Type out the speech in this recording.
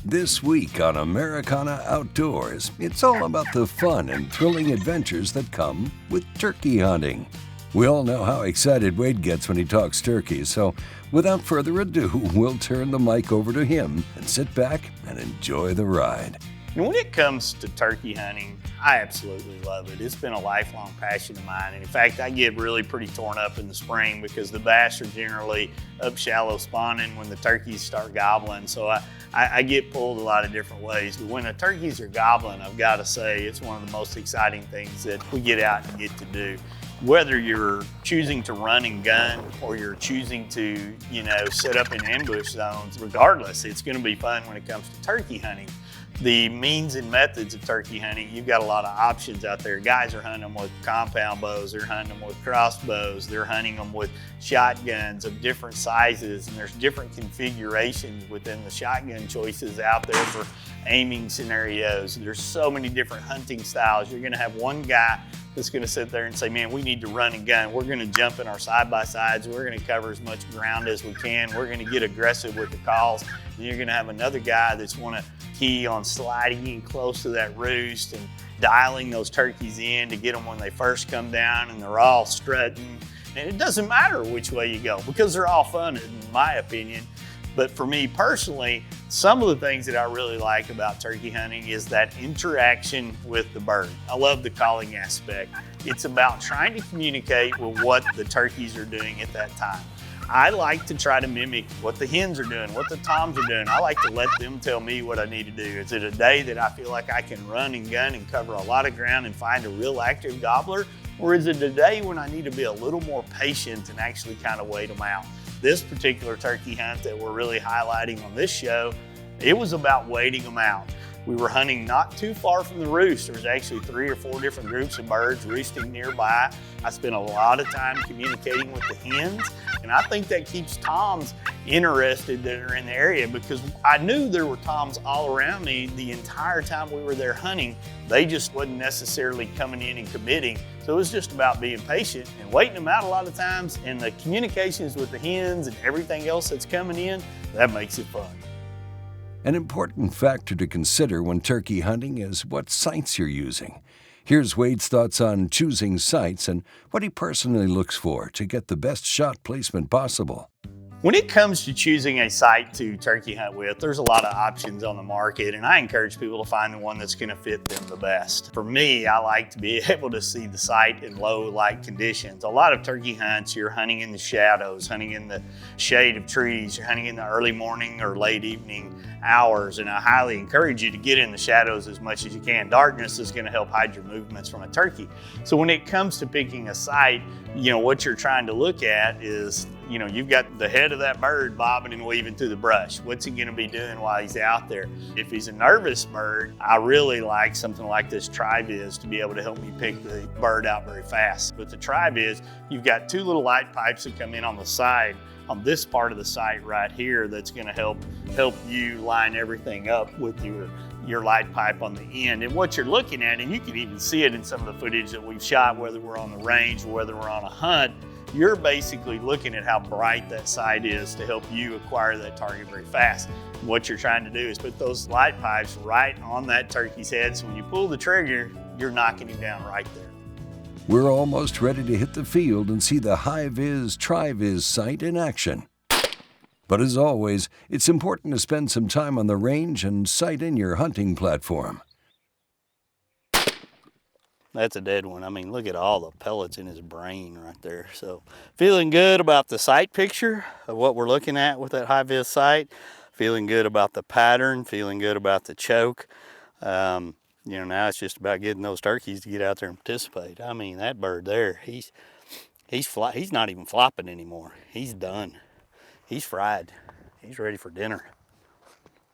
This week on Americana Outdoors, it's all about the fun and thrilling adventures that come with turkey hunting. We all know how excited Wade gets when he talks turkey, so without further ado, we'll turn the mic over to him and sit back and enjoy the ride. And when it comes to turkey hunting, I absolutely love it. It's been a lifelong passion of mine. And in fact, I get really pretty torn up in the spring because the bass are generally up shallow spawning when the turkeys start gobbling. So I get pulled a lot of different ways. But when the turkeys are gobbling, I've got to say it's one of the most exciting things that we get out and get to do. Whether you're choosing to run and gun or you're choosing to, set up in ambush zones, regardless, it's going to be fun when it comes to turkey hunting. The means and methods of turkey hunting, you've got a lot of options out there. Guys are hunting them with compound bows, they're hunting them with crossbows, they're hunting them with shotguns of different sizes, and there's different configurations within the shotgun choices out there for aiming scenarios. There's so many different hunting styles. You're gonna have one guy that's gonna sit there and say, man, we need to run and gun. We're gonna jump in our side-by-sides. We're gonna cover as much ground as we can. We're gonna get aggressive with the calls. Then you're gonna have another guy that's wanna key on sliding in close to that roost and dialing those turkeys in to get them when they first come down and they're all strutting. And it doesn't matter which way you go because they're all fun in my opinion. But for me personally, some of the things that I really like about turkey hunting is that interaction with the bird. I love the calling aspect. It's about trying to communicate with what the turkeys are doing at that time. I like to try to mimic what the hens are doing, what the toms are doing. I like to let them tell me what I need to do. Is it a day that I feel like I can run and gun and cover a lot of ground and find a real active gobbler? Or is it a day when I need to be a little more patient and actually kind of wait them out? This particular turkey hunt that we're really highlighting on this show, it was about waiting them out. We were hunting not too far from the roost. There's actually 3 or 4 different groups of birds roosting nearby. I spent a lot of time communicating with the hens, and I think that keeps toms interested that are in the area because I knew there were toms all around me the entire time we were there hunting. They just wasn't necessarily coming in and committing. So it was just about being patient and waiting them out a lot of times, and the communications with the hens and everything else that's coming in, that makes it fun. An important factor to consider when turkey hunting is what sights you're using. Here's Wade's thoughts on choosing sights and what he personally looks for to get the best shot placement possible. When it comes to choosing a site to turkey hunt with, there's a lot of options on the market, and I encourage people to find the one that's going to fit them the best. For me, I like to be able to see the site in low light conditions. A lot of turkey hunts, you're hunting in the shadows, hunting in the shade of trees, you're hunting in the early morning or late evening hours, and I highly encourage you to get in the shadows as much as you can. Darkness is going to help hide your movements from a turkey. So when it comes to picking a site, what you're trying to look at is you've got the head of that bird bobbing and weaving through the brush. What's he going to be doing while he's out there? If he's a nervous bird, I really like something like this Tri-Vis to be able to help me pick the bird out very fast. With the Tri-Vis, you've got 2 little light pipes that come in on the side on this part of the site right here that's going to help you line everything up with your light pipe on the end. And what you're looking at, and you can even see it in some of the footage that we've shot, whether we're on the range or whether we're on a hunt, you're basically looking at how bright that sight is to help you acquire that target very fast. What you're trying to do is put those light pipes right on that turkey's head, so when you pull the trigger, you're knocking him down right there. We're almost ready to hit the field and see the high-vis, Tri-Vis sight in action. But as always, it's important to spend some time on the range and sight in your hunting platform. That's a dead one. I mean, look at all the pellets in his brain right there. So feeling good about the sight picture of what we're looking at with that high-vis sight. Feeling good about the pattern, feeling good about the choke. Now it's just about getting those turkeys to get out there and participate. I mean, that bird there, he's not even flopping anymore. He's done. He's fried. He's ready for dinner.